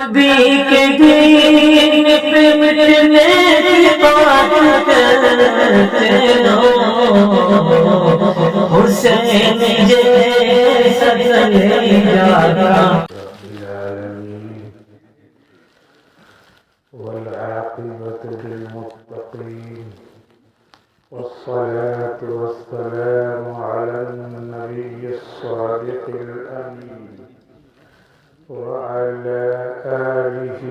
نبی کے دین پہ مٹنے کی بات کرتے رہو، حسین جیسا چلے جاتا۔ والعاقبة للمتقين، والصلاة والسلام على النبي الصادق الأمين وعلى آله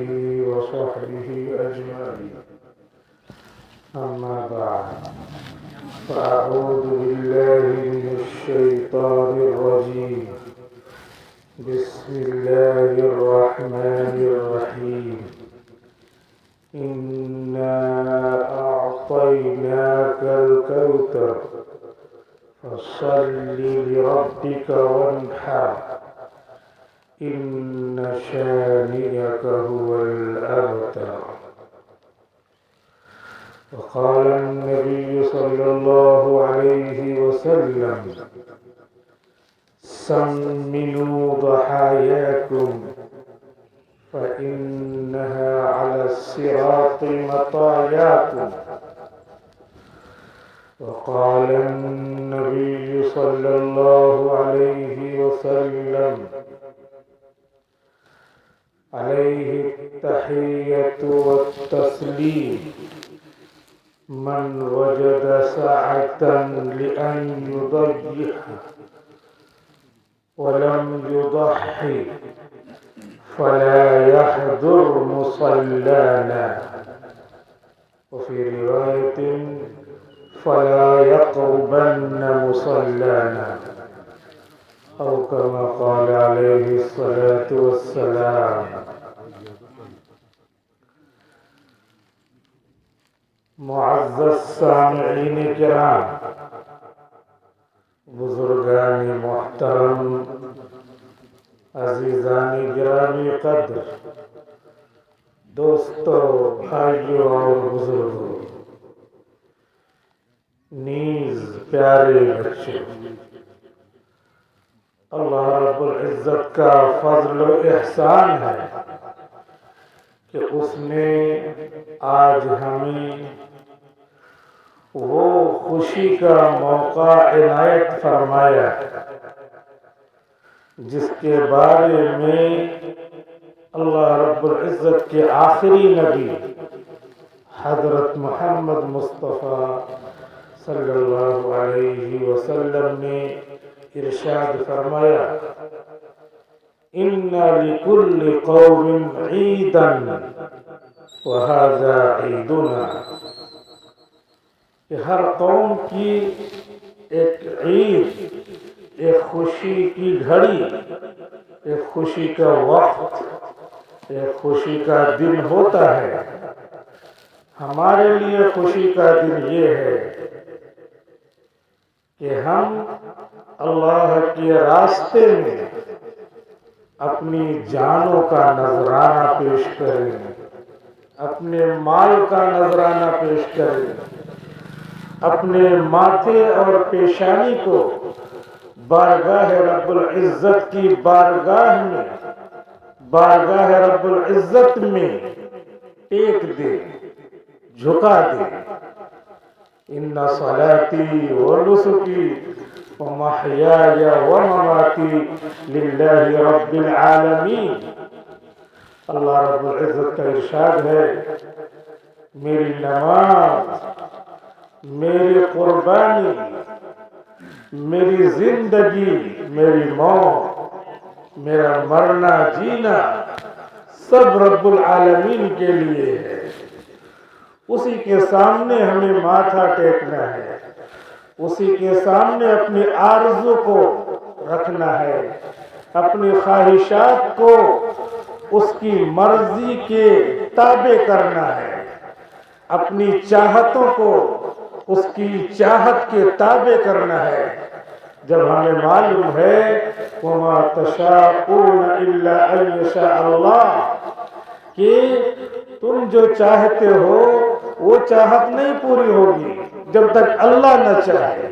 وصحبه أجمعين. أما بعد، فأعوذ بالله من الشيطان الرجيم. بسم الله الرحمن الرحيم. إنا أعطيناك الكوثر فصل لربك وانحر إن شانئك هو الأبتر. وقال النبي صلى الله عليه وسلم: سمنوا ضحاياكم فإنها على الصراط مطاياكم. وقال النبي صلى الله عليه وسلم: عليه التحية والتسليم من وجد سعة لأن يضيع ولم يضحي فلا يحضر مصلانا. وفي رواية: فلا يقربن مصلانا، أو كما قال عليه الصلاة والسلام. معزز سامعین کرام، بزرگان محترم، عزیزان گرامی قدر، دوستو، بھائیوں اور بزرگوں، نیز پیارے بچوں، اللہ رب العزت کا فضل و احسان ہے کہ اس نے آج ہمیں وہ خوشی کا موقع عنایت فرمایا جس کے بارے میں اللہ رب العزت کے آخری نبی حضرت محمد مصطفیٰ صلی اللہ علیہ وسلم نے ارشاد فرمایا: ان لکل قوم عیدا وہذا عیدنا. کہ ہر قوم کی ایک عید، ایک خوشی کی گھڑی، ایک خوشی کا وقت، ایک خوشی کا دن ہوتا ہے. ہمارے لیے خوشی کا دن یہ ہے کہ ہم اللہ کے راستے میں اپنی جانوں کا نذرانہ پیش کریں، اپنے مال کا نذرانہ پیش کریں، اپنے ماتھے اور پیشانی کو بارگاہ رب العزت کی بارگاہ رب العزت میں ٹیک دے، جھکا دے. ان صلاتی ونسکی ومحیای ومماتی للہ رب العالمین. اللہ رب العزت کا ارشاد ہے: میری نماز، میری قربانی، میری زندگی، میری موت، میرا مرنا جینا سب رب العالمین کے لیے ہے. اسی کے سامنے ہمیں ماتھا ٹیکنا ہے، اسی کے سامنے اپنی آرزو کو رکھنا ہے، اپنی خواہشات کو اس کی مرضی کے تابع کرنا ہے، اپنی چاہتوں کو اس کی چاہت کے تابع کرنا ہے. جب ہمیں معلوم ہے وَمَا تَشَاءُونَ إِلَّا أَن يَشَاءَ اللَّهُ کہ تم جو چاہتے ہو وہ چاہت نہیں پوری ہوگی جب تک اللہ نہ چاہے.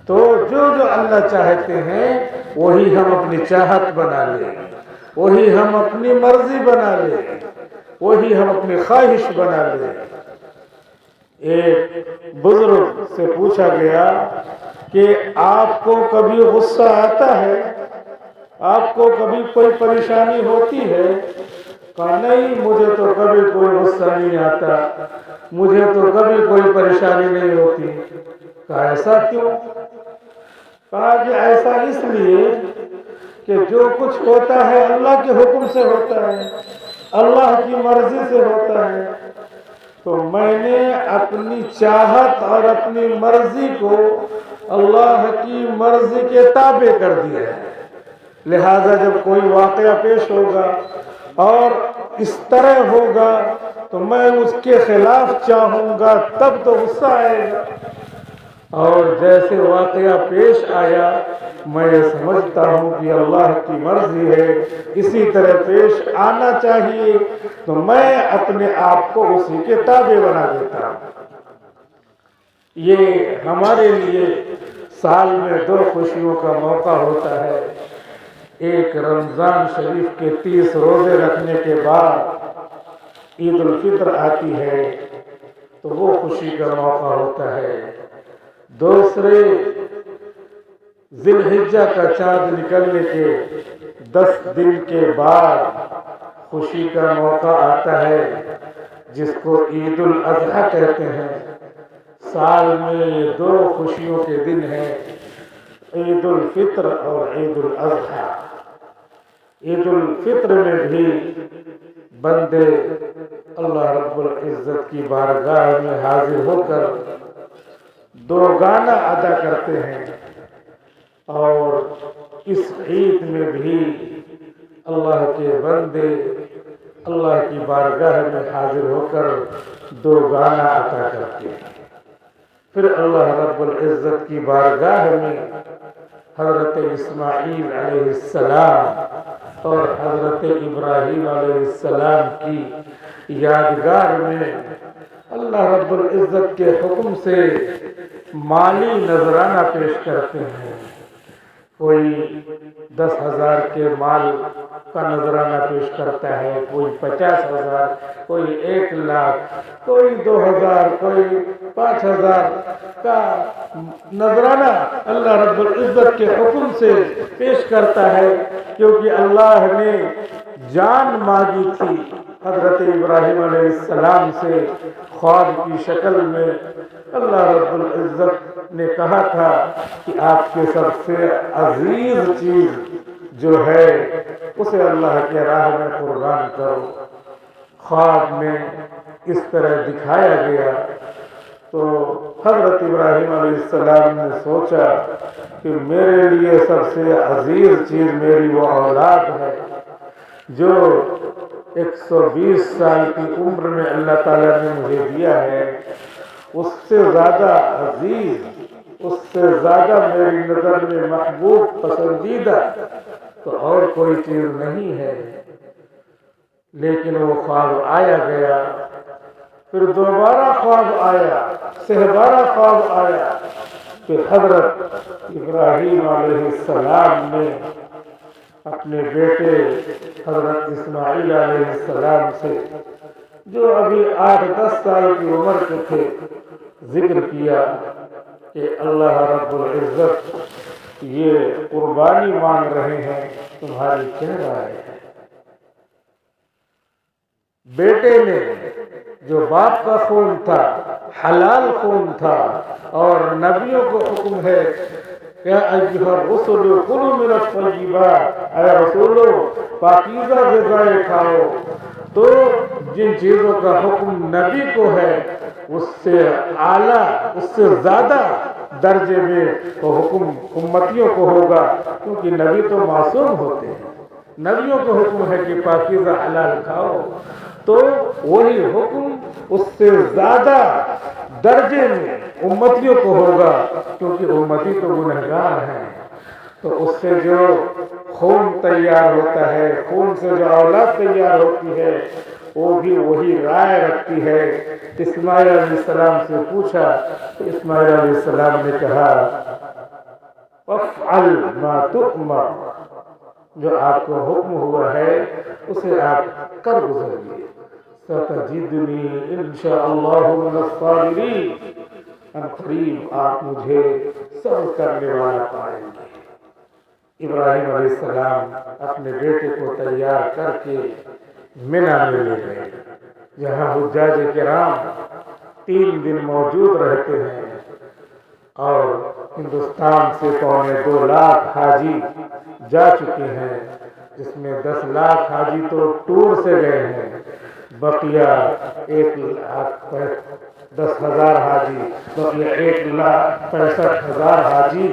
تو جو اللہ چاہتے ہیں وہی ہم اپنی چاہت بنا لیں. وہی ہم اپنی مرضی بنا لیں، وہی ہم اپنی خواہش بنا لیں۔ ایک بزرگ سے پوچھا گیا کہ آپ کو کبھی غصہ آتا ہے؟ آپ کو کبھی کوئی پریشانی ہوتی ہے؟ کہا نہیں، مجھے تو کبھی کوئی غصہ نہیں آتا، مجھے تو کبھی کوئی پریشانی نہیں ہوتی۔ کہا ایسا کیوں؟ کہا کہ ایسا اس لیے کہ جو کچھ ہوتا ہے اللہ کے حکم سے ہوتا ہے، اللہ کی مرضی سے ہوتا ہے، تو میں نے اپنی چاہت اور اپنی مرضی کو اللہ کی مرضی کے تابع کر دیا ہے۔ لہذا جب کوئی واقعہ پیش ہوگا اور اس طرح ہوگا تو میں اس کے خلاف چاہوں گا، تب تو غصہ آئے گا، اور جیسے واقعہ پیش آیا میں یہ سمجھتا ہوں کہ اللہ کی مرضی ہے، اسی طرح پیش آنا چاہیے، تو میں اپنے آپ کو اسی کے تابع بنا دیتا ہوں۔ یہ ہمارے لیے سال میں 2 خوشیوں کا موقع ہوتا ہے۔ ایک رمضان شریف کے 30 روزے رکھنے کے بعد عید الفطر آتی ہے تو وہ خوشی کا موقع ہوتا ہے۔ دوسرے ذی الحجہ کا چاند نکلنے کے 10 دن کے بعد خوشی کا موقع آتا ہے، جس کو عید الاضحیٰ کہتے ہیں۔ سال میں یہ 2 خوشیوں کے دن ہیں، عید الفطر اور عید الاضحیٰ۔ عید الفطر میں بھی بندے اللہ رب العزت کی بارگاہ میں حاضر ہو کر 2 گانا ادا کرتے ہیں، اور اس عید میں بھی اللہ کے بندے اللہ کی بارگاہ میں حاضر ہو کر 2 گانا ادا کرتے ہیں۔ پھر اللہ رب العزت کی بارگاہ میں حضرت اسماعیل علیہ السلام اور حضرت ابراہیم علیہ السلام کی یادگار میں اللہ رب العزت کے حکم سے مالی نذرانہ پیش کرتے ہیں۔ کوئی 10,000 کے مال کا نذرانہ پیش کرتا ہے، کوئی 50,000، کوئی 1,00,000، کوئی 2,000، کوئی 5,000 کا نذرانہ اللہ رب العزت کے حکم سے پیش کرتا ہے، کیونکہ اللہ نے جان مانگی تھی حضرت ابراہیم علیہ السلام سے خواب کی شکل میں۔ اللہ رب العزت نے کہا تھا کہ آپ کے سب سے عزیز چیز جو ہے اسے اللہ کے راہ میں قربان کرو۔ خواب میں اس طرح دکھایا گیا تو حضرت ابراہیم علیہ السلام نے سوچا کہ میرے لیے سب سے عزیز چیز میری وہ اولاد ہے جو 120 سال کی عمر میں اللہ تعالیٰ نے مجھے دیا ہے۔ اس سے زیادہ عزیز، اس سے زیادہ میری نظر میں محبوب، پسندیدہ تو اور کوئی چیز نہیں ہے۔ لیکن وہ خواب آیا گیا، پھر دوبارہ خواب آیا، 12 خواب آیا۔ پھر حضرت ابراہیم علیہ السلام نے اپنے بیٹے حضرت اسماعیل علیہ السلام سے، جو ابھی 8-10 سال کی عمر کے تھے، ذکر کیا کہ اللہ رب العزت یہ قربانی مانگ رہے ہیں، تمہاری کیا رائے ہے؟ بیٹے نے، جو باپ کا خون تھا، حلال خون تھا، اور نبیوں کو حکم ہے یا ایھا الرسل کلوا من الطیبات، اے رسولو پاکیزہ غذائیں کھاؤ، تو جن چیزوں کا حکم نبی کو ہے اس سے اعلیٰ، اس سے زیادہ درجے میں وہ حکم امتیوں کو ہوگا، کیونکہ نبی تو معصوم ہوتے ہیں۔ نبیوں کو حکم ہے کہ پاکیزہ حلال کھاؤ، تو وہی حکم اس سے زیادہ درجے میں امتیوں کو ہوگا، کیونکہ امتی تو گنہگار ہیں۔ تو اس سے جو خون تیار ہوتا ہے، خون سے جو اولاد تیار ہوتی ہے، وہ بھی وہی رائے رکھتی ہے۔ اسماعیل علیہ السلام سے پوچھا تو اسماعیل علیہ السلام نے کہا وَافْعَلْ مَا تُؤْمَرُ، جو آپ کو حکم ہوا ہے اسے آپ کر گزریے. ستجدنی انشاءاللہ من الصابرین، ان قریب آپ مجھے صبر کرنے والا پائیں گے. ابراہیم علیہ السلام اپنے بیٹے کو تیار کر کے منی میں لے گئے، جہاں حجاج کرام 3 دن موجود رہتے ہیں، اور ہندوستان سے 2.25 لاکھ حاجی جا چکے ہیں، جس میں 10 لاکھ حاجی تو ٹور سے گئے ہیں، بقیہ 1,10,000 حاجی، بقیہ 1,65,000 حاجی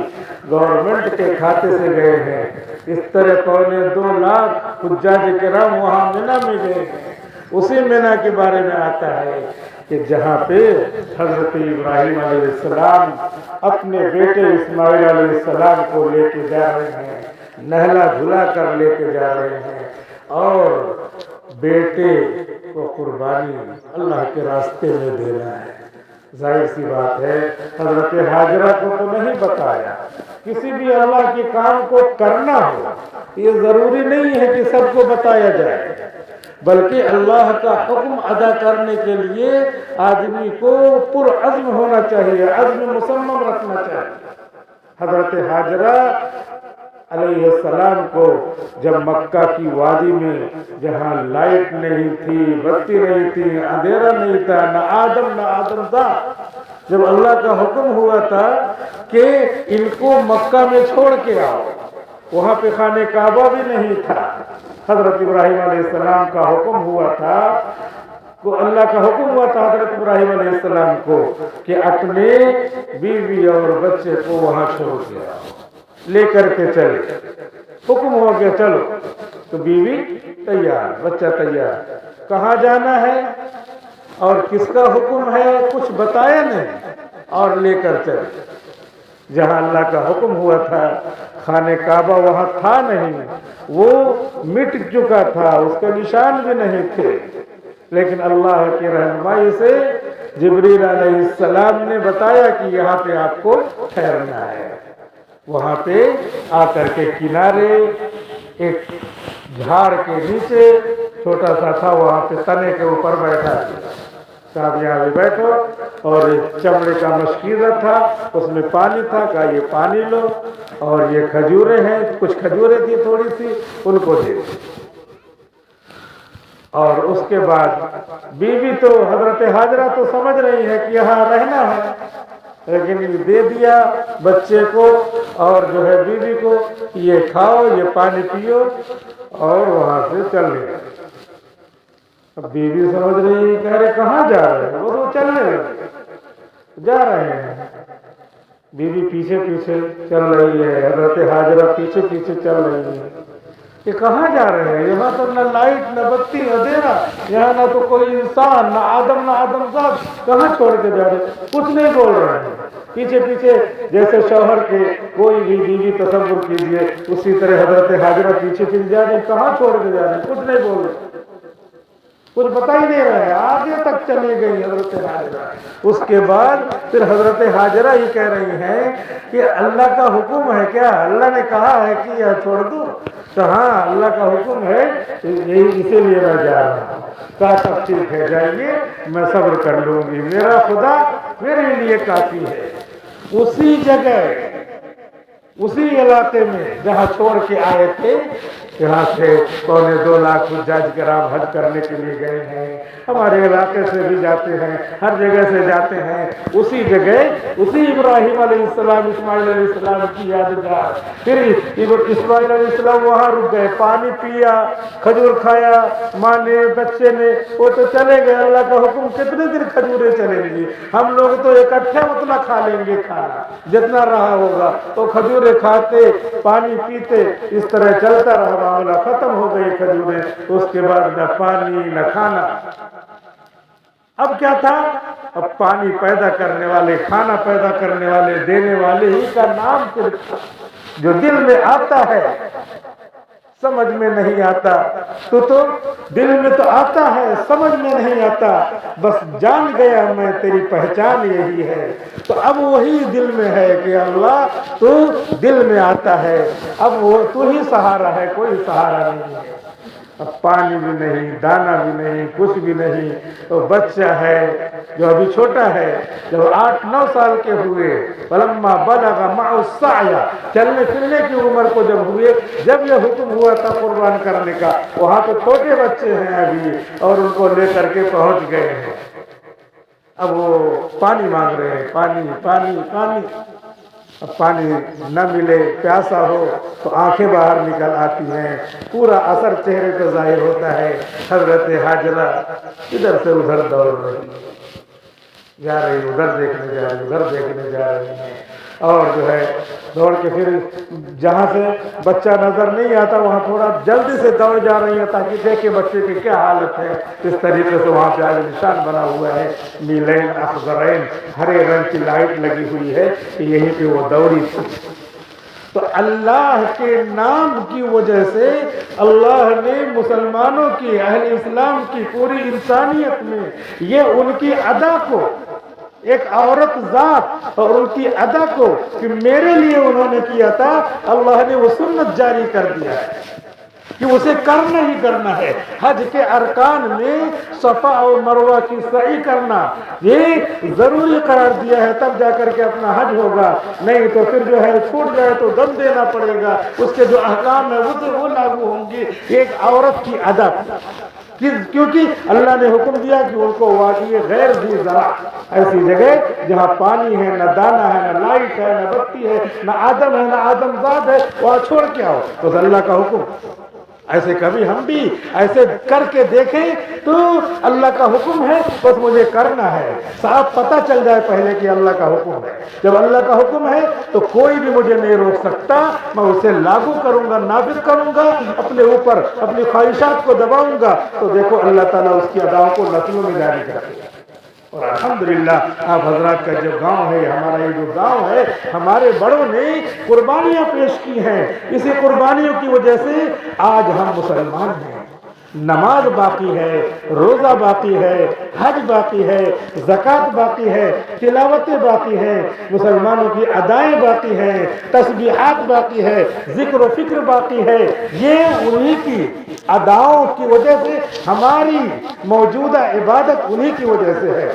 گورنمنٹ کے کھاتے سے گئے ہیں. اس طرح 2.25 لاکھ حجاج کرام وہاں منی میں گئے ہیں. اسی منی کے بارے میں آتا ہے کہ جہاں پہ حضرت ابراہیم علیہ السلام اپنے بیٹے اسماعیل علیہ السلام کو لے کے جا رہے ہیں، نہلا دھلا کر لے کے جا رہے ہیں، اور بیٹے کو قربانی اللہ کے راستے میں دینا ہے. ظاہر سی بات ہے حضرت ہاجرہ کو تو نہیں بتایا. کسی بھی اللہ کے کام کو کرنا ہو یہ ضروری نہیں ہے کہ سب کو بتایا جائے، بلکہ اللہ کا حکم ادا کرنے کے لیے آدمی کو پرعزم ہونا چاہیے، عزم مصمم رکھنا چاہیے. حضرت ہاجرہ علیہ السلام کو جب مکہ کی وادی میں، جہاں لائٹ نہیں تھی، بتی نہیں تھی، اندھیرا نہیں تھا، نہ آدم تھا، جب اللہ کا حکم ہوا تھا کہ ان کو مکہ میں چھوڑ کے آؤ، وہاں پہ خانہ کعبہ بھی نہیں تھا، حضرت ابراہیم علیہ السلام کا حکم ہوا تھا، اللہ کا حکم ہوا تھا حضرت ابراہیم علیہ السلام کو کہ اپنے بیوی اور بچے کو وہاں چھوڑ کے آؤ، لے کر کے چلے. حکم ہو گیا چلو، تو بیوی تیار، بچہ تیار. کہاں جانا ہے اور کس کا حکم ہے کچھ بتایا نہیں، اور لے کر چلے. جہاں اللہ کا حکم ہوا تھا خانہ کعبہ وہاں تھا نہیں، وہ مٹ چکا تھا، اس کے نشان بھی نہیں تھے، لیکن اللہ کی رہنمائی سے جبریل علیہ السلام نے بتایا کہ یہاں پہ آپ کو ٹھہرنا ہے. وہاں پہ آ کر کے کنارے ایک جھاڑ کے نیچے چھوٹا سا تھا، وہاں پہ تنے کے اوپر بیٹھا دیا، صاحب یہاں بھی بیٹھو. اور ایک چمڑے کا مشکیزہ تھا، اس میں پانی تھا، کہا یہ پانی لو، اور یہ کھجوریں ہیں، کچھ کھجوریں تھی تھوڑی سی، ان کو دے دو. اور اس کے بعد بیوی تو حضرت ہاجرہ تو سمجھ رہی ہے کہ یہاں رہنا ہے، لیکن دے دیا بچے کو اور جو ہے بیوی کو، یہ کھاؤ، یہ پانی پیو، اور وہاں سے چل گئے. اب بیوی سمجھ رہی ہے، کہہ رہے کہاں جا رہے ہیں، وہ تو چلنے لگے، جا رہے ہیں. بیوی پیچھے پیچھے چل رہی ہے، حضرت ہاجرہ پیچھے پیچھے چل رہی ہے کہ کہاں جا رہے ہیں، یہاں تو نہ لائٹ نہ بتی اندھیرا، یہاں نہ تو کوئی انسان، نہ آدم صاحب، کہاں چھوڑ کے جا رہے ہیں. کچھ نہیں بول رہے ہیں، پیچھے پیچھے جیسے شوہر کے کوئی بھی بیوی تصور کیجئے، اسی طرح حضرت ہاجرہ پیچھے پیچھے جا رہے ہیں. کہاں چھوڑ کے جا رہے ہیں، کچھ نہیں بول رہے، کچھ بتا ہی نہیں رہے، آگے تک چلی گئی حضرت ہاجرہ. اس کے بعد پھر حضرت ہاجرہ یہ کہہ رہی ہیں کہ اللہ کا حکم ہے کیا، اللہ نے کہا ہے کہ یہ چھوڑ دو، تو ہاں اللہ کا حکم ہے، اسی لیے میں جا رہا ہوں. کہا تب ٹھیک ہے، جائیے، میں صبر کر لوں گی، میرا خدا میرے لیے کافی ہے. اسی جگہ، اسی علاقے میں جہاں چھوڑ کے آئے تھے، یہاں سے 2.25 لاکھ حجاج کرام حج کرنے کے لیے گئے ہیں، ہمارے علاقے سے بھی جاتے ہیں، ہر جگہ سے جاتے ہیں. اسی جگہ، اسی ابراہیم علیہ السلام، اسماعیل علیہ السلام کی یادگار. پھر اسماعیل علیہ السلام وہاں رک گئے، پانی پیا، کھجور کھایا، ماں نے، بچے نے، وہ تو چلے گئے. اللہ کا حکم کتنے دن کھجوریں چلیں گی، ہم لوگ تو اکٹھے اتنا کھا لیں گے، کھانا جتنا رہا ہوگا، تو کھجوریں کھاتے، پانی پیتے، اس طرح چلتا رہا. معاملہ ختم ہو گئی کھجوریں، اس کے بعد نہ پانی نہ کھانا. اب کیا تھا، اب پانی پیدا کرنے والے، کھانا پیدا کرنے والے، دینے والے ہی کا نام جو دل میں آتا ہے سمجھ میں نہیں آتا، تو دل میں تو آتا ہے، سمجھ میں نہیں آتا، بس جان گیا میں تیری پہچان یہی ہے۔ تو اب وہی دل میں ہے کہ اللہ تو دل میں آتا ہے، اب وہ تو ہی سہارا ہے، کوئی سہارا نہیں ہے۔ اب پانی بھی نہیں، دانا بھی نہیں، کچھ بھی نہیں، تو بچہ ہے جو ابھی چھوٹا ہے، جب 8-9 سال کے ہوئے، فلما بلغ معه السعي، چلنے پھرنے کی عمر کو جب ہوئے، جب یہ حکم ہوا تھا قربان کرنے کا، وہاں تو چھوٹے بچے ہیں ابھی، اور ان کو لے کر کے پہنچ گئے ہیں۔ اب وہ پانی مانگ رہے ہیں، پانی پانی پانی۔ اب پانی نہ ملے، پیاسا ہو تو آنکھیں باہر نکل آتی ہیں، پورا اثر چہرے پہ ظاہر ہوتا ہے۔ حضرت حاجرہ ادھر سے ادھر دوڑ رہی، جا رہی، ادھر دیکھنے جا رہی، ادھر دیکھنے جا رہی ہیں، اور جو ہے دوڑ کے پھر جہاں سے بچہ نظر نہیں آتا وہاں تھوڑا جلدی سے دوڑ جا رہی ہیں تاکہ دیکھے بچے کی کیا حالت ہے۔ اس طریقے سے وہاں پہ آج نشان بنا ہوا ہے، نیلین اخضرین، ہرے رنگ کی لائٹ لگی ہوئی ہے کہ یہیں پہ وہ دوڑی تھی۔ تو اللہ کے نام کی وجہ سے اللہ نے مسلمانوں کی، اہل اسلام کی، پوری انسانیت میں یہ ان کی ادا کو، ایک عورت ذات اور ان کی ادا کو کہ میرے لیے انہوں نے کیا تھا، اللہ نے وہ سنت جاری کر دیا ہے کہ اسے کرنا ہی کرنا ہے۔ حج کے ارکان میں صفا اور مروہ کی سعی کرنا یہ ضروری قرار دیا ہے، تب جا کر کے اپنا حج ہوگا، نہیں تو پھر جو ہے چھوٹ جائے تو دم دینا پڑے گا، اس کے جو احکام ہیں وہ لاگو ہوں گے۔ ایک عورت کی ادا، کیونکہ اللہ نے حکم دیا کہ ان کو وادی غیر ذی زرع، ایسی جگہ جہاں پانی ہے، نہ دانا ہے، نہ لائٹ ہے، نہ بتی ہے، نہ آدم ہے، نہ آدم زاد ہے، وہاں چھوڑ کے آؤ۔ تو اللہ کا حکم، ایسے کبھی ہم بھی ایسے کر کے دیکھیں تو اللہ کا حکم ہے، بس مجھے کرنا ہے، صاف پتہ چل جائے پہلے کہ اللہ کا حکم ہے۔ جب اللہ کا حکم ہے تو کوئی بھی مجھے نہیں روک سکتا، میں اسے لاگو کروں گا، نافذ کروں گا، اپنے اوپر اپنی خواہشات کو دباؤں گا، تو دیکھو اللہ تعالیٰ اس کی اداؤں کو نسلوں میں جاری کرے گا۔ اور الحمدللہ آپ حضرات کا جو گاؤں ہے، ہمارا یہ جو گاؤں ہے، ہمارے بڑوں نے قربانیاں پیش کی ہیں، اسی قربانیوں کی وجہ سے آج ہم مسلمان ہیں۔ نماز باقی ہے، روزہ باقی ہے، حج باقی ہے، زکوٰۃ باقی ہے، تلاوتیں باقی ہیں، مسلمانوں کی ادائیں باقی ہیں، تسبیحات باقی ہے، ذکر و فکر باقی ہے۔ یہ انہی کی اداؤں کی وجہ سے، ہماری موجودہ عبادت انہی کی وجہ سے ہے۔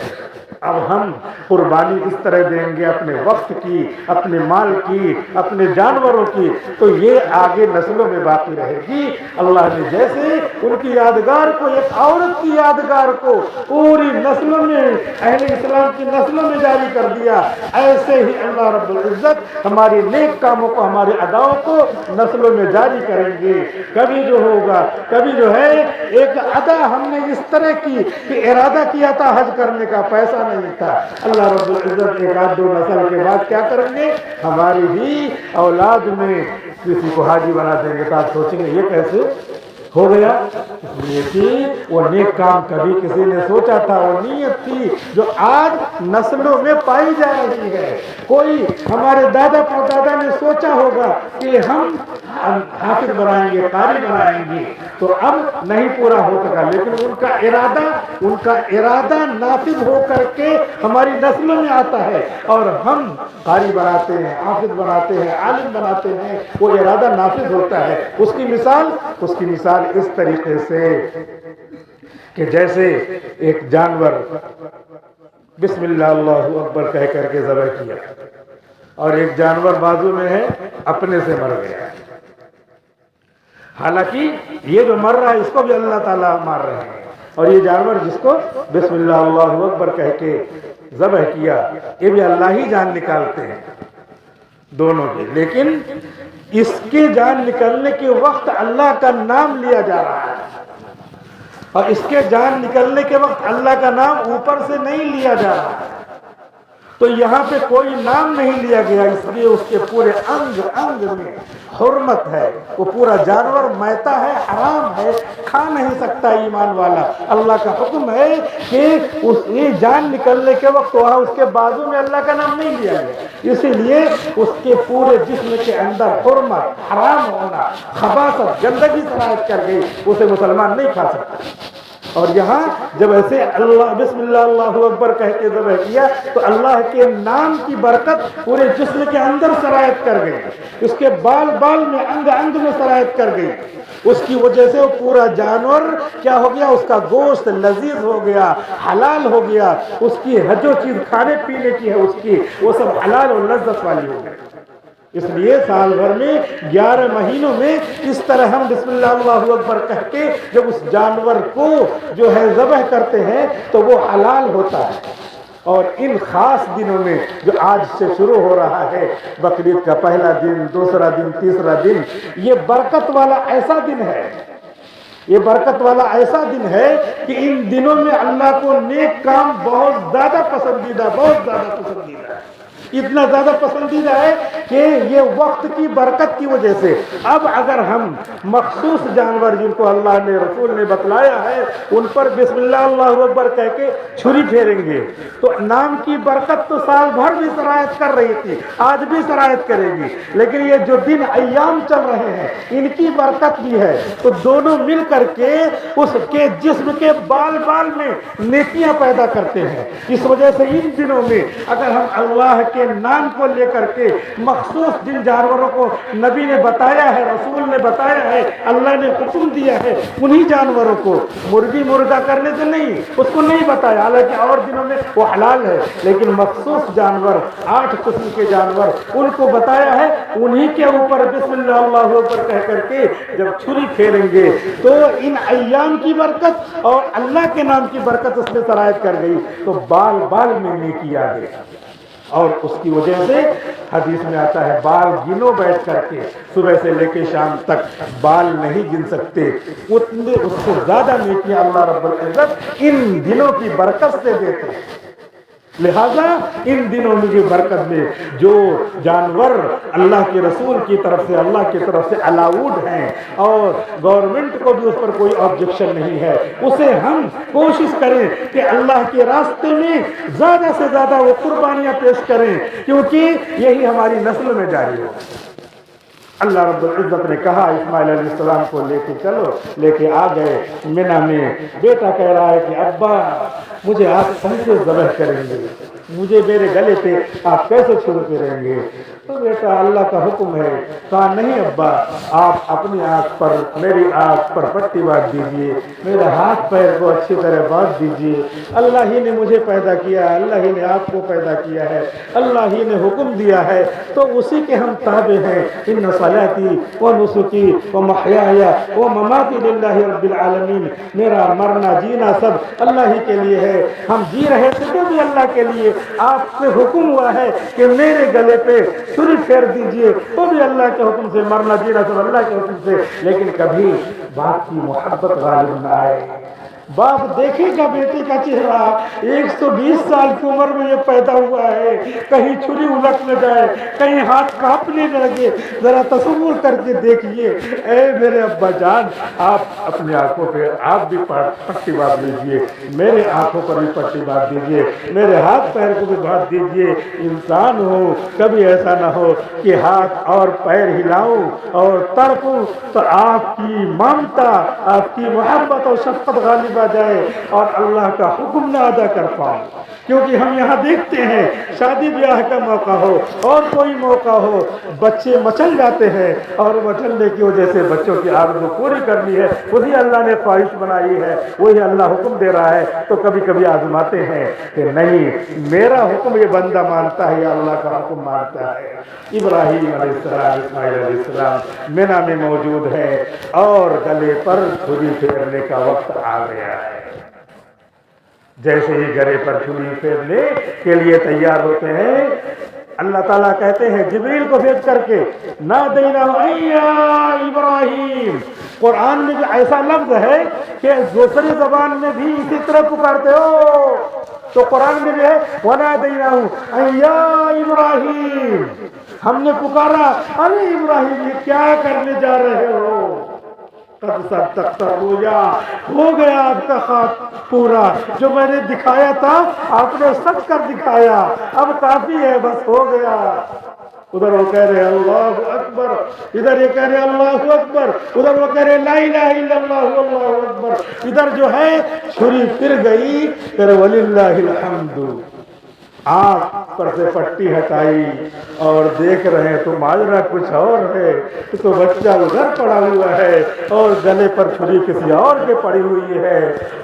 اب ہم قربانی اس طرح دیں گے اپنے وقت کی، اپنے مال کی، اپنے جانوروں کی، تو یہ آگے نسلوں میں باقی رہے گی۔ اللہ نے جیسے ان کی یادگار کو، ایک عورت کی یادگار کو پوری نسلوں میں، اہل اسلام کی نسلوں میں جاری کر دیا، ایسے ہی اللہ رب العزت ہماری نیک کاموں کو، ہمارے اداؤں کو نسلوں میں جاری کریں گے۔ کبھی جو ہوگا، کبھی جو ہے ایک ادا ہم نے اس طرح کی کہ ارادہ کیا تھا حج کرنے کا، پیسہ نہیں تھا، اللہ رب العزت ایک آدھ 2 نسل کے بعد کیا کریں گے، ہماری ہی اولاد میں کسی کو حاجی بنا دیں گے۔ تو آپ سوچیں گے یہ کیسے ہو گیا؟ اس لیے کہ وہ نیک کام کبھی کسی نے سوچا تھا، وہ نیت تھی جو آج نسلوں میں پائی جا رہی ہے۔ کوئی ہمارے دادا پردادا نے سوچا ہوگا کہ ہم حافظ بنائیں گے، قاری بنائیں گے، تو اب نہیں پورا ہو سکا، لیکن ان کا ارادہ نافذ ہو کر کے ہماری نسلوں میں آتا ہے، اور ہم قاری بناتے ہیں، حافظ بناتے ہیں، عالم بناتے ہیں، وہ ارادہ نافذ ہوتا ہے۔ اس کی مثال اس طریقے سے کہ جیسے ایک جانور بسم اللہ اللہ اکبر کہہ کر کے ذبح کیا، اور ایک جانور بازو میں ہے اپنے سے مر گیا، حالانکہ یہ جو مر رہا ہے اس کو بھی اللہ تعالیٰ مار رہے ہیں، اور یہ جانور جس کو بسم اللہ اللہ اکبر کہہ کے ذبح کیا، یہ بھی اللہ ہی جان نکالتے ہیں دونوں کی، لیکن اس کے جان نکلنے کے وقت اللہ کا نام لیا جا رہا ہے، اور اس کے جان نکلنے کے وقت اللہ کا نام اوپر سے نہیں لیا جا رہا ہے۔ تو یہاں پہ کوئی نام نہیں لیا گیا، اس لیے اس کے پورے انگ انگ میں حرمت ہے، وہ پورا جانور میتا ہے، حرام ہے، کھا نہیں سکتا ایمان والا۔ اللہ کا حکم ہے کہ اس کی جان نکلنے کے وقت وہاں اس کے بازو میں اللہ کا نام نہیں لیا گیا، اسی لیے اس کے پورے جسم کے اندر حرمت، حرام ہونا، خباثت، گندگی سرایت کر گئی، اسے مسلمان نہیں کھا سکتا۔ اور یہاں جب ایسے اللہ بسم اللہ اللہ اکبر کہہ کے ذبح کیا تو اللہ کے نام کی برکت پورے جسم کے اندر سرایت کر گئی، اس کے بال بال میں، انگ انگ میں سرایت کر گئی، اس کی وجہ سے وہ پورا جانور کیا ہو گیا، اس کا گوشت لذیذ ہو گیا، حلال ہو گیا، اس کی جو چیز کھانے پینے کی ہے اس کی وہ سب حلال اور لذت والی ہو گئی۔ اس لیے سال بھر میں 11 مہینوں میں اس طرح ہم بسم اللہ اللہ اکبر کہہ کے جب اس جانور کو جو ہے ذبح کرتے ہیں تو وہ حلال ہوتا ہے۔ اور ان خاص دنوں میں جو آج سے شروع ہو رہا ہے، بقرعید کا پہلا دن، دوسرا دن، تیسرا دن، یہ برکت والا ایسا دن ہے، یہ برکت والا ایسا دن ہے کہ ان دنوں میں اللہ کو نیک کام بہت زیادہ پسندیدہ، بہت زیادہ پسندیدہ ہے، اتنا زیادہ پسندیدہ ہے کہ یہ وقت کی برکت کی وجہ سے اب اگر ہم مخصوص جانور جن کو اللہ نے، رسول نے بتلایا ہے، ان پر بسم اللہ اللہ اکبر کہہ کے چھری پھیریں گے تو نام کی برکت تو سال بھر بھی سرایت کر رہی تھی، آج بھی سرایت کرے گی، لیکن یہ جو دن ایام چل رہے ہیں ان کی برکت بھی ہے، تو دونوں مل کر کے اس کے جسم کے بال بال میں نیکیاں پیدا کرتے ہیں۔ اس وجہ سے ان دنوں میں اگر ہم اللہ کے نام کو لے کر کے مخصوص جن جانوروں کو نبی نے بتایا ہے، رسول نے بتایا ہے، اللہ نے حکم دیا ہے، انہی جانوروں کو مرغی مرغا کرنے سے نہیں، اس کو نہیں بتایا، حالانکہ اور دنوں میں وہ حلال ہے، لیکن مخصوص جانور 8 قسم کے جانور ان کو بتایا ہے، انہی کے اوپر بسم اللہ اللہ اکبر کہہ کر کے جب چھری پھیریں گے تو ان ایام کی برکت اور اللہ کے نام کی برکت اس میں سرایت کر گئی، تو بال بال میں نیکی آ گئی۔ اور اس کی وجہ سے حدیث میں آتا ہے بال گنو بیٹھ کر کے، صبح سے لے کے شام تک بال نہیں گن سکتے، اتنے اس سے زیادہ نیکیاں اللہ رب العزت ان دنوں کی برکت سے دیتے ہیں۔ لہذا ان دنوں میں کی برکت میں جو جانور اللہ کے رسول کی طرف سے، اللہ کی طرف سے الاؤڈ ہیں اور گورنمنٹ کو بھی اس پر کوئی آبجیکشن نہیں ہے، اسے ہم کوشش کریں کہ اللہ کے راستے میں زیادہ سے زیادہ وہ قربانیاں پیش کریں، کیونکہ یہی ہماری نسل میں جاری ہو۔ اللہ رب العزت نے کہا اسماعیل علیہ السلام کو لے کے چلو، لے کے آ گئے مینا میں، بیٹا کہہ رہا ہے کہ ابا مجھے آپ کیسے ذبح کریں گے، مجھے میرے گلے پہ آپ کیسے چھری پھیریں گے؟ تو بیٹا اللہ کا حکم ہے، کہا نہیں ابا آپ اپنی آنکھ پر، میری آنکھ پر پٹی باندھ دیجئے، میرے ہاتھ پیر کو اچھی طرح باندھ دیجئے، اللہ ہی نے مجھے پیدا کیا ہے، اللہ ہی نے آپ کو پیدا کیا ہے، اللہ ہی نے حکم دیا ہے، تو اسی کے ہم تابع ہیں۔ ان صلاتی و نسکی و محیای و مماتی للہ رب العالمین، میرا مرنا جینا سب اللہ ہی کے لیے ہے، ہم جی رہے تھے تو بھی اللہ کے لیے، آپ سے حکم ہوا ہے کہ میرے گلے پہ چھری پھیر دیجئے، تو بھی اللہ کے حکم سے، مرنا جینا سب اللہ کے حکم سے، لیکن کبھی باپ کی محبت غالب نہ آئے۔ باپ دیکھے گا بیٹے کا چہرہ، 120 سال کی عمر میں یہ پیدا ہوا ہے، کہیں چھری الٹ نہ جائے، کہیں ہاتھ کانپنے نہ لگے، ذرا تصور کر کے دیکھیے۔ اے میرے ابا جان، آپ اپنی آنکھوں پہ آپ بھی پٹی باندھ لیجیے، میرے آنکھوں پر بھی پٹی باندھ دیجیے، میرے ہاتھ پیر کو بھی باندھ دیجیے، انسان ہو کبھی ایسا نہ ہو کہ ہاتھ اور پیر ہلاؤں اور تڑپوں تو آپ کی ممتا، آپ کی محبت اور شفقت غالب آ جائے اور اللہ کا حکم نہ ادا کر پاؤں۔ کیونکہ ہم یہاں دیکھتے ہیں شادی بیاہ کا موقع ہو اور کوئی موقع ہو، بچے مچل جاتے ہیں، اور مچلنے کی وجہ سے بچوں کی آرزو پوری کرنی ہے، وہی اللہ نے خواہش بنائی ہے، وہی اللہ حکم دے رہا ہے، تو کبھی کبھی آزماتے ہیں کہ نہیں میرا حکم یہ بندہ مانتا ہے یا اللہ کا حکم مانتا ہے۔ ابراہیم علیہ السلام، اسماعیل علیہ السلام مینا میں موجود ہے اور گلے پر چھری پھیرنے کا وقت آ گیا ہے۔ جیسے ہی گلے پر چھری پھیرنے کے لیے تیار ہوتے ہیں، اللہ تعالیٰ کہتے ہیں جبریل کو بھیج کر کے نادینا یا ابراہیم۔ قرآن میں جو ایسا لفظ ہے کہ دوسری زبان میں بھی اسی طرح پکارتے ہو، تو قرآن میں بھی ہے وَنَادَيْنَاهُ أَن يَا إِبْرَاهِيمُ، ہم نے پکارا ارے ابراہیم یہ کیا کرنے جا رہے ہو، قد صدقت الرؤیا، ہو گیا آپ کا خواب پورا، جو میں نے دکھایا تھا آپ نے سچ کر دکھایا، اب کافی ہے، بس ہو گیا۔ ادھر وہ کہہ رہے اللہ اکبر، ادھر یہ کہہ رہے اللہ اکبر، ادھر وہ کہہ رہے لا الہ الا اللہ اللہ اکبر، ادھر جو ہے چھری پھر گئی، پھر وللہ الحمد، آنکھ پر سے پٹی ہٹائی اور دیکھ رہے ہیں تو ماجرا کچھ اور ہے، تو بچہ ادھر پڑا ہوا ہے اور گلے پر چھری کسی اور کے پڑی ہوئی ہے،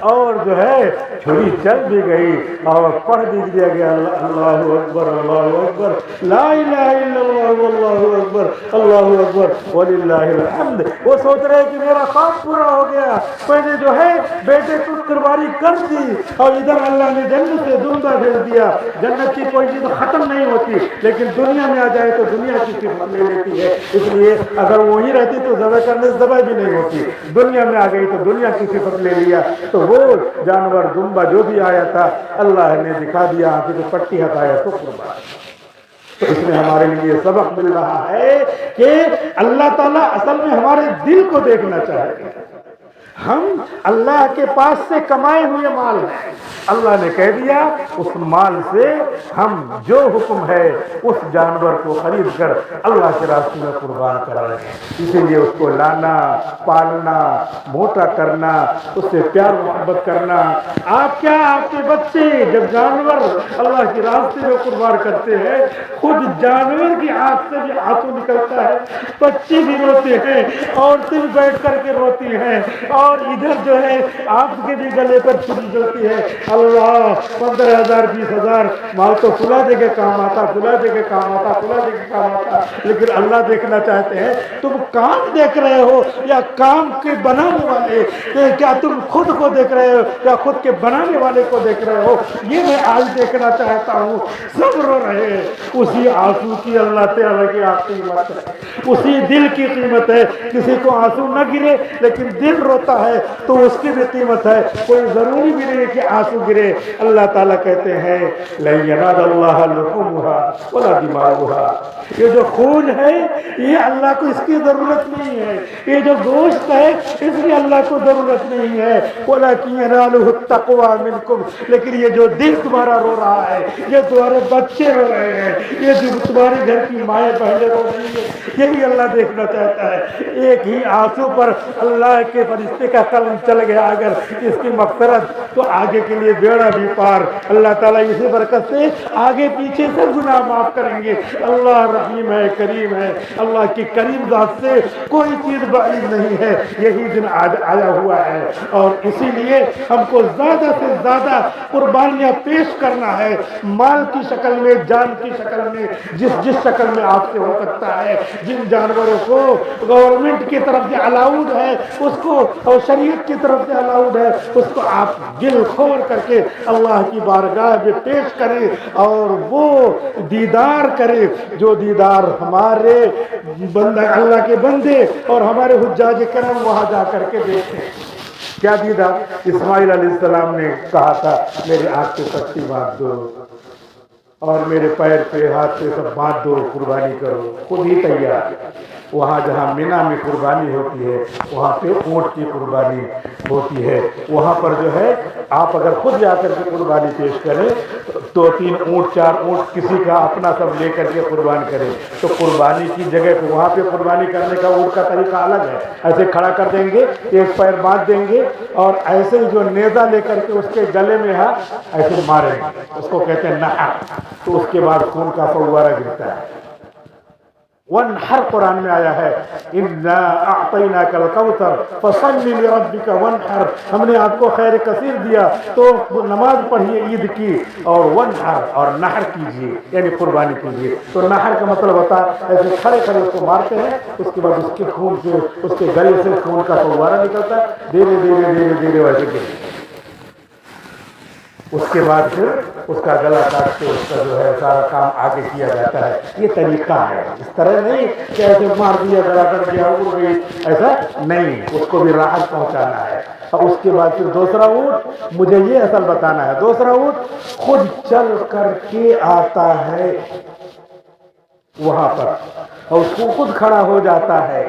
اور جو ہے چھری چل بھی گئی اور پڑھ بھی دیا گیا اللہ اکبر اللہ اکبر لا الہ الا اللہ واللہ اکبر اللہ اکبر وللہ الحمد۔ وہ سوچ رہے کہ میرا خواب پورا ہو گیا، میں نے جو ہے بیٹے کو قربانی کر دی، اور ادھر اللہ نے جنت سے دنبا بھیج دیا۔ جنت کی کوئی چیز ختم نہیں ہوتی، لیکن دنیا میں آ جائے تو دنیا کی صفت لے لیتی ہے، اس لیے اگر وہی رہتی تو ذبح کرنے سے ذبح بھی نہیں ہوتی، دنیا میں آ گئی تو دنیا کی صفت لے لیا، تو وہ جانور دنبا جو بھی آیا تھا اللہ نے دکھا دیا، آنکھوں کو پٹی ہٹایا تو قربان۔ تو اس میں ہمارے لیے یہ سبق مل رہا ہے کہ اللہ تعالیٰ اصل میں ہمارے دل کو دیکھنا چاہتے ہیں۔ ہم اللہ کے پاس سے کمائے ہوئے مال ہیں، اللہ نے کہہ دیا اس مال سے ہم جو حکم ہے اس جانور کو خرید کر اللہ کے راستے میں قربان کرائیں، اسی لیے اس کو لانا، پالنا، موٹا کرنا، اس سے پیار محبت کرنا۔ آپ کیا آپ کے بچے جب جانور اللہ کے راستے میں قربان کرتے ہیں، خود جانور کی آنکھ سے بھی آنسو نکلتا ہے، بچے بھی روتے ہیں، عورتیں بھی بیٹھ کر کے روتی ہیں، اور ادھر جو ہے آپ کے بھی گلے پر چھری چلتی ہے، اللہ 15,000 20,000 مال تو فلا دے کے کام آتا، فلا دے کے کام آتا، فلا دے کے کام آتا، لیکن اللہ دیکھنا چاہتے ہیں تم کام دیکھ رہے ہو یا کام کے بنانے والے، کیا تم خود کو دیکھ رہے ہو یا خود کے بنانے والے کو دیکھ رہے ہو، یہ میں آج دیکھنا چاہتا ہوں۔ سب رو رہے ہیں، اسی آنسو کی اللہ تعالیٰ کی آپ قیمت ہے، اسی دل کی قیمت ہے، کسی کو آنسو نہ گرے لیکن دل روتا ہے تو اس کی بھی قیمت ہے، کوئی ضروری بھی نہیں کہ آنسو گرے۔ اللہ تعالیٰ کہتے ہیں لَن يَنَالَ اللَّهَ لُحُومُهَا وَلَا دِمَاؤُهَا، یہ جو خون ہے یہ اللہ کو اس کی ضرورت نہیں ہے، یہ جو گوشت ہے اس کی اللہ کو ضرورت نہیں ہے، وَلَكِنْ يَنَالُهُ التَّقْوَى مِنْكُمْ، لیکن یہ جو دل تمہارا رو رہا ہے، یہ تمہارے بچے رو رہے ہیں، یہ جو تمہارے گھر کی مائیں بہنیں رو رہی ہیں، یہی اللہ دیکھنا چاہتا ہے۔ ایک ہی آنسو پر اللہ کے فرشتے کا قلم چل گیا اگر اس کی مغفرت، تو آگے کے لیے بیڑا بھی پار۔ اللہ تعالیٰ اسی برکت سے آگے پیچھے سے گناہ معاف کریں گے۔ اللہ رحیم ہے، کریم ہے، اللہ کی کریم ذات سے کوئی چیز بعید نہیں ہے، یہی دن آیا ہوا ہے، اور اسی لیے ہم کو زیادہ سے زیادہ قربانیاں پیش کرنا ہے، مال کی شکل میں، جان کی شکل میں، جس شکل میں آپ سے ہو سکتا ہے۔ جن جانوروں کو گورنمنٹ کی طرف سے الاؤڈ ہے اس کو، اور شریعت کی طرف سے الاؤڈ ہے اس کو، آپ دل کھول کر کے اللہ کی بارگاہ میں پیش کریں اور وہ دیدار کریں جو دیدار ہمارے بندہ اللہ کے بندے اور ہمارے حجاج کرام وہاں جا کر کے دیکھیں۔ کیا دیدار؟ اسماعیل علیہ السلام نے کہا تھا میرے آنکھ پہ پٹی باندھ دو اور میرے پیر پہ ہاتھ پہ سب باندھ دو، قربانی کرو، خود ہی تیار۔ وہاں جہاں مینا میں قربانی ہوتی ہے وہاں پہ اونٹ کی قربانی ہوتی ہے، وہاں پر جو ہے آپ اگر خود جا کر کے قربانی پیش کریں 2-3 اونٹ 4 اونٹ کسی کا اپنا سب لے کر کے قربان کریں، تو قربانی کی جگہ پہ وہاں پہ قربانی کرنے کا اونٹ کا طریقہ الگ ہے۔ ایسے کھڑا کر دیں گے، ایک پیر باندھ دیں گے اور ایسے ہی جو نیزہ لے کر کے اس کے گلے میں ایسے ماریں، اس کو کہتے ہیں نحر، تو اس کے بعد خون کا فوارہ گرتا ہے۔ وَانْحَرْ قرآن میں آیا ہے إِنَّا أَعْطَيْنَاكَ الْكَوْثَرَ فَصَلِّ لِرَبِّكَ وَانْحَرْ، ہم نے آپ کو خیر کثیر دیا تو نماز پڑھیے عید کی، اور وَانْحَرْ، اور نحر کیجیے یعنی قربانی کیجیے۔ تو نحر کا مطلب ہوتا ہے ایسے کھڑے کھڑے اس کو مارتے ہیں، اس کے بعد اس کے خون سے، اس کے گلے سے خون کا فوارہ نکلتا ہے، دھیرے دھیرے دھیرے دھیرے ویسے گرے۔ اس کے بعد پھر اس کا گلا کاٹ کے اس کا جو ہے سارا کام آگے کیا جاتا ہے. یہ طریقہ ہے. اس طرح نہیں کہ ایسے مار دیا گلا کر دیا اڑ گئی, ایسا نہیں. اس کو بھی راحت پہنچانا ہے. اور اس کے بعد پھر دوسرا اونٹ, مجھے یہ اصل بتانا ہے, دوسرا اونٹ خود چل کر کے آتا ہے وہاں پر اور اس کو خود کھڑا ہو جاتا ہے,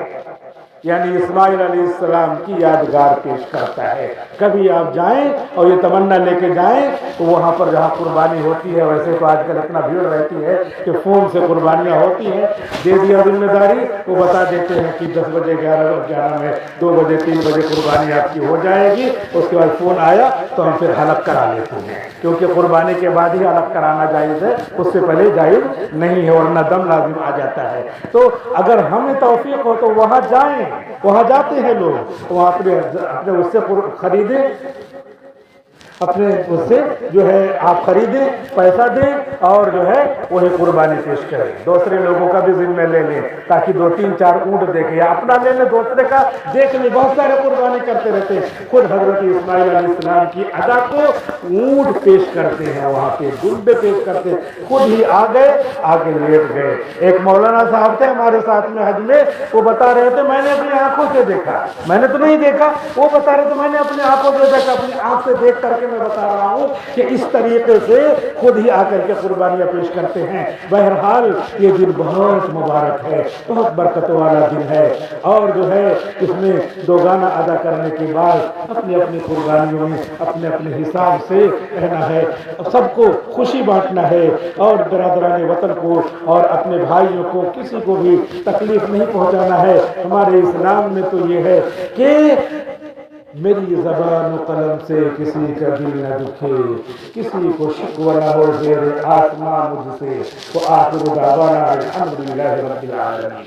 یعنی اسماعیل علیہ السلام کی یادگار پیش کرتا ہے. کبھی آپ جائیں اور یہ تمنا لے کے جائیں تو وہاں پر جہاں قربانی ہوتی ہے, ویسے تو آج کل اتنا بھیڑ رہتی ہے کہ فون سے قربانیاں ہوتی ہیں, دے دیا ذمہ داری, وہ بتا دیتے ہیں کہ 10 بجے 11 میں 2 بجے 3 بجے قربانی آپ کی ہو جائے گی. اس کے بعد فون آیا تو ہم پھر حلق کرا لیتے ہیں, کیونکہ قربانی کے بعد ہی حلق کرانا جائز ہے, اس سے پہلے جائز نہیں ہے, ورنہ دم لازم آ جاتا ہے. تو اگر ہمیں توفیق ہو تو وہاں جائیں, وہاں جاتے ہیں لوگ, وہاں اپنے اس سے خریدیں, اپنے اس سے جو ہے آپ خریدیں, پیسہ دیں اور جو ہے وہی قربانی پیش کریں. دوسرے لوگوں کا بھی ذمہ لے لیں تاکہ 2-3-4 اونٹ دیکھیں, یا اپنا لے لیں دوسرے کا دیکھ لیں. بہت سارے قربانی کرتے رہتے ہیں. خود حضرت اسماعیل علیہ السلام کی ادا کو اونٹ پیش کرتے ہیں, وہاں پہ دمبے پیش کرتے ہیں, خود ہی آ گئے, آگے لیٹ گئے. ایک مولانا صاحب تھے ہمارے ساتھ میں حج میں, وہ بتا رہے تھے میں نے اپنی آنکھوں سے دیکھا, میں نے تو نہیں دیکھا, وہ بتا رہے تھے میں نے اپنی آنکھوں سے دیکھا, اپنی آنکھ سے دیکھ کر کے میں بتا رہا ہوں کہ اس طریقے سے خود ہی آ کر کے قربانیاں پیش کرتے ہیں. بہرحال یہ دن بہت مبارک ہے, بہت برکت والا دن ہے, اور جو ہے اس میں دوگانہ ادا کرنے کے بعد اپنی اپنی قربانیوں میں اپنے اپنے حساب سے رہنا ہے, سب کو خوشی بانٹنا ہے, اور برادران وطن کو اور اپنے بھائیوں کو کسی کو بھی تکلیف نہیں پہنچانا ہے. ہمارے اسلام میں تو یہ ہے کہ میری زبان و قلم سے کسی کا دل نہ دکھے, کسی کو شکوہ نہ ہو زیر آسمان مجھ سے. تو آخر دعوانا الحمدللہ رب العالمین.